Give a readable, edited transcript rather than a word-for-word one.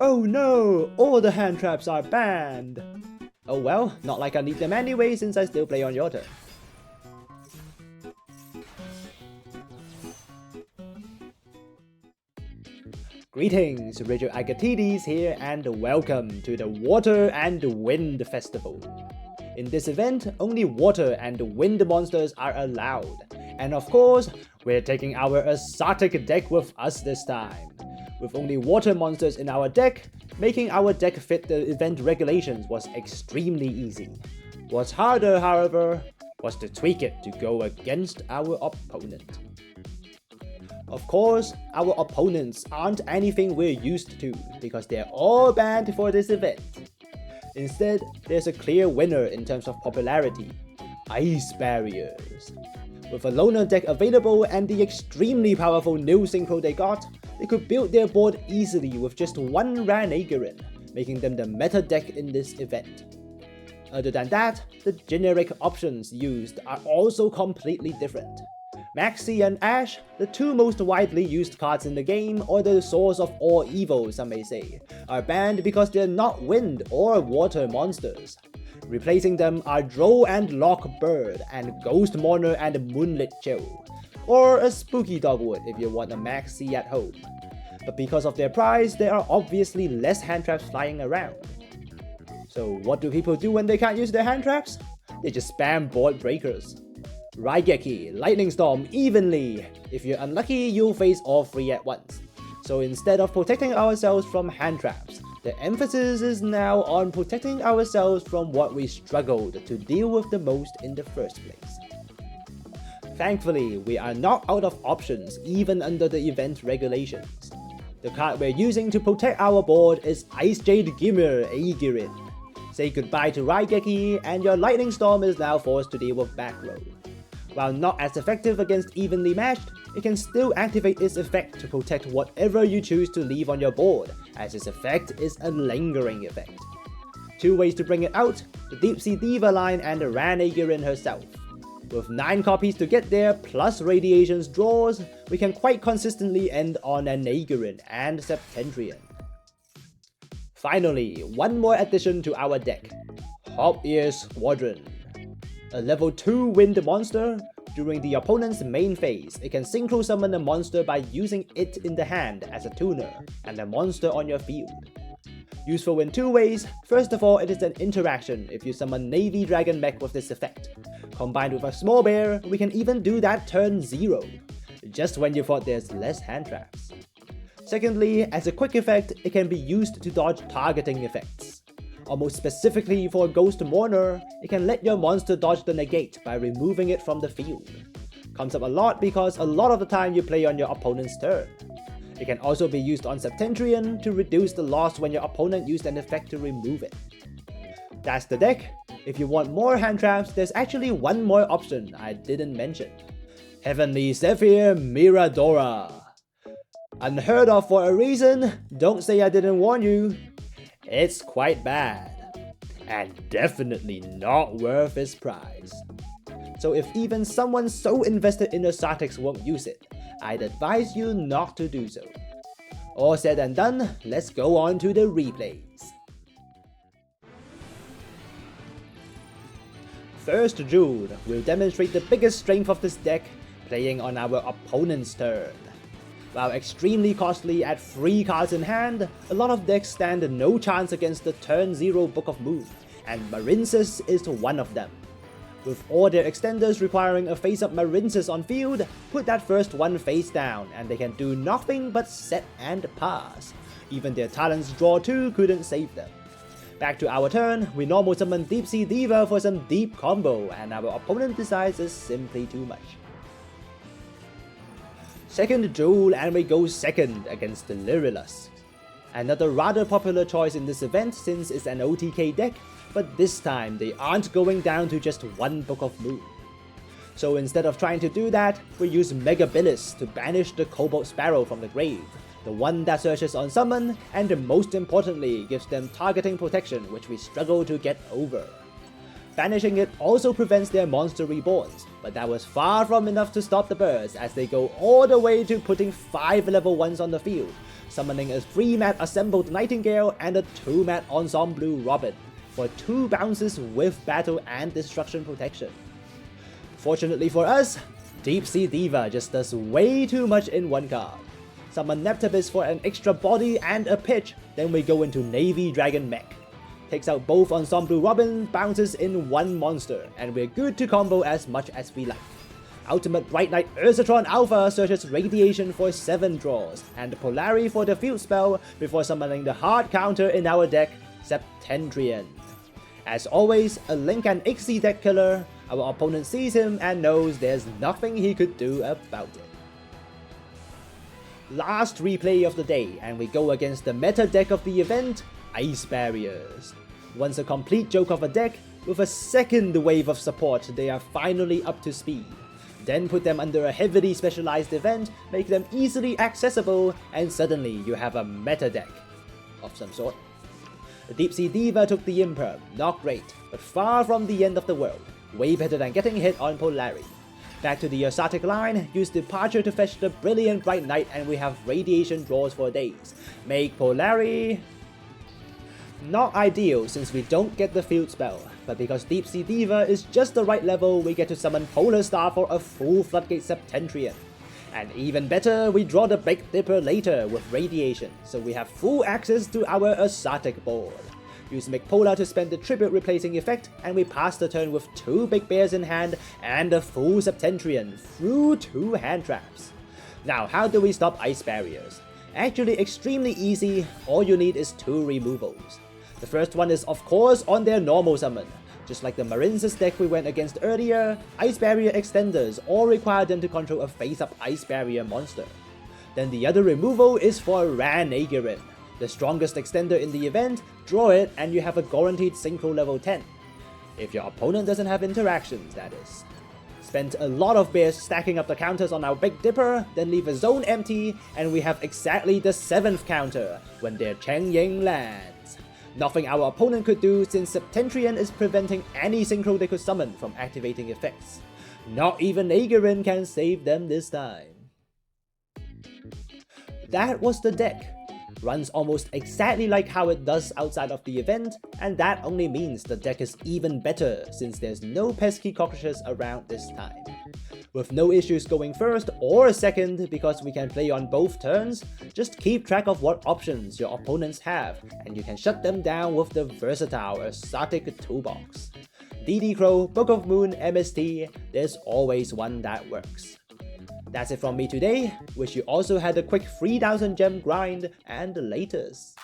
Oh no, all the hand traps are banned. Oh well, not like I need them anyway since I still play on your turn. Greetings, Rigil Agateiades here and welcome to the Water and Wind Festival. In this event, only water and wind monsters are allowed. And of course, we're taking our Ursarctic deck with us this time. With only water monsters in our deck, making our deck fit the event regulations was extremely easy. What's harder, however, was to tweak it to go against our opponent. Of course, our opponents aren't anything we're used to because they're all banned for this event. Instead, there's a clear winner in terms of popularity: Ice Barriers. With a loner deck available and the extremely powerful new synchro they got, they could build their board easily with just one Ranagerin, making them the meta deck in this event. Other than that, the generic options used are also completely different. Maxx C and Ash, the two most widely used cards in the game, or the source of all evil some may say, are banned because they're not wind or water monsters. Replacing them are Drow and Lock Bird, and Ghost Mourner and Moonlit Chill, or a Spooky Dogwood if you want a Maxx C at home. But because of their price, there are obviously less hand traps flying around. So what do people do when they can't use their hand traps? They just spam board breakers. Rigil, Lightning Storm, evenly. If you're unlucky, you'll face all three at once. So instead of protecting ourselves from hand traps, the emphasis is now on protecting ourselves from what we struggled to deal with the most in the first place. Thankfully, we are not out of options even under the event regulations. The card we're using to protect our board is Ice Jade Glimmer Aegirin. Say goodbye to Rigil, and your Lightning Storm is now forced to deal with back row. While not as effective against evenly matched, it can still activate its effect to protect whatever you choose to leave on your board, as its effect is a lingering effect. Two ways to bring it out: the Deep Sea Diva line and Ranagerin herself. With 9 copies to get there plus Radiation's draws, we can quite consistently end on an Aegirin and Septentrion. Finally, one more addition to our deck: Hop Ear Squadron. A level 2 wind monster. During the opponent's main phase, it can synchro summon a monster by using it in the hand as a tuner, and a monster on your field. Useful in 2 ways. First of all, it is an interaction if you summon Navy Dragon Mech with this effect. Combined with a small bear, we can even do that turn 0, just when you thought there's less hand traps. Secondly, as a quick effect, it can be used to dodge targeting effects. Almost specifically for Ghost Mourner, it can let your monster dodge the negate by removing it from the field. Comes up a lot because a lot of the time you play on your opponent's turn. It can also be used on Septentrion to reduce the loss when your opponent used an effect to remove it. That's the deck. If you want more hand traps, there's actually one more option I didn't mention: Heavenly Zephyr Miradora. Unheard of for a reason, don't say I didn't warn you. It's quite bad, and definitely not worth its price. So if even someone so invested in URSARCTICS won't use it, I'd advise you not to do so. All said and done, let's go on to the replays. First Duel will demonstrate the biggest strength of this deck, playing on our opponent's turn. While extremely costly at 3 cards in hand, a lot of decks stand no chance against the turn 0 Book of Moon, and Marincess is one of them. With all their extenders requiring a face-up Marincess on field, put that first one face down and they can do nothing but set and pass. Even their talents draw 2 couldn't save them. Back to our turn, we normal summon Deep Sea Diva for some deep combo, and our opponent decides it's simply too much. Second Duel, and we go second against the Duelist. Another rather popular choice in this event since it's an OTK deck, but this time they aren't going down to just 1 Book of Moon. So instead of trying to do that, we use Megabilis to banish the Cobalt Sparrow from the grave, the one that searches on summon, and most importantly gives them targeting protection, which we struggle to get over. Banishing it also prevents their monster reborns, but that was far from enough to stop the birds as they go all the way to putting 5 level 1s on the field, summoning a 3-mat Assembled Nightingale and a 2-mat Ensemble Robin for 2 bounces with battle and destruction protection. Fortunately for us, Deep Sea Diva just does way too much in one card. Summon Neptabis for an extra body and a pitch, then we go into Navy Dragon Mech. Takes out both Ensemble Robin bounces in one monster, and we're good to combo as much as we like. Ultimate Bright Knight Ursatron Alpha searches Radiation for 7 draws, and Polari for the field spell before summoning the hard counter in our deck, Septentrion. As always, a Link and Ixie deck killer, our opponent sees him and knows there's nothing he could do about it. Last replay of the day, and we go against the meta deck of the event, Ice Barriers. Once a complete joke of a deck, with a second wave of support they are finally up to speed. Then put them under a heavily specialized event, make them easily accessible, and suddenly you have a meta deck of some sort. The Deep Sea Diva took the Imperm, not great, but far from the end of the world, way better than getting hit on Polari. Back to the Ursarctic line, use Departure to fetch the Brilliant Bright Knight and we have Radiation draws for days. Make Polari not ideal since we don't get the field spell, but because Deep Sea Diva is just the right level, we get to summon Polar Star for a full Floodgate Septentrion. And even better, we draw the Big Dipper later with Radiation, so we have full access to our Ursarctic board. Use McPolar to spend the Tribute replacing effect, and we pass the turn with 2 Big Bears in hand and a full Septentrion through 2 hand traps. Now, how do we stop Ice Barriers? Actually extremely easy, all you need is 2 removals. The first one is of course on their normal summon. Just like the Marins's deck we went against earlier, Ice Barrier Extenders all require them to control a face-up Ice Barrier monster. Then the other removal is for Ran Aegerin. The strongest extender in the event, draw it and you have a guaranteed Synchro level 10. If your opponent doesn't have interactions, that is. Spent a lot of bears stacking up the counters on our Big Dipper, then leave a zone empty, and we have exactly the 7th counter when their Cheng Ying lands. Nothing our opponent could do since Septentrion is preventing any Synchro they could summon from activating effects. Not even Aegerin can save them this time. That was the deck. Runs almost exactly like how it does outside of the event, and that only means the deck is even better since there's no pesky cockroaches around this time. With no issues going first or second because we can play on both turns, just keep track of what options your opponents have and you can shut them down with the versatile Ursarctic toolbox. DD Crow, Book of Moon, MST, there's always one that works. That's it from me today. Wish you also had a quick 3000 gem grind and latest.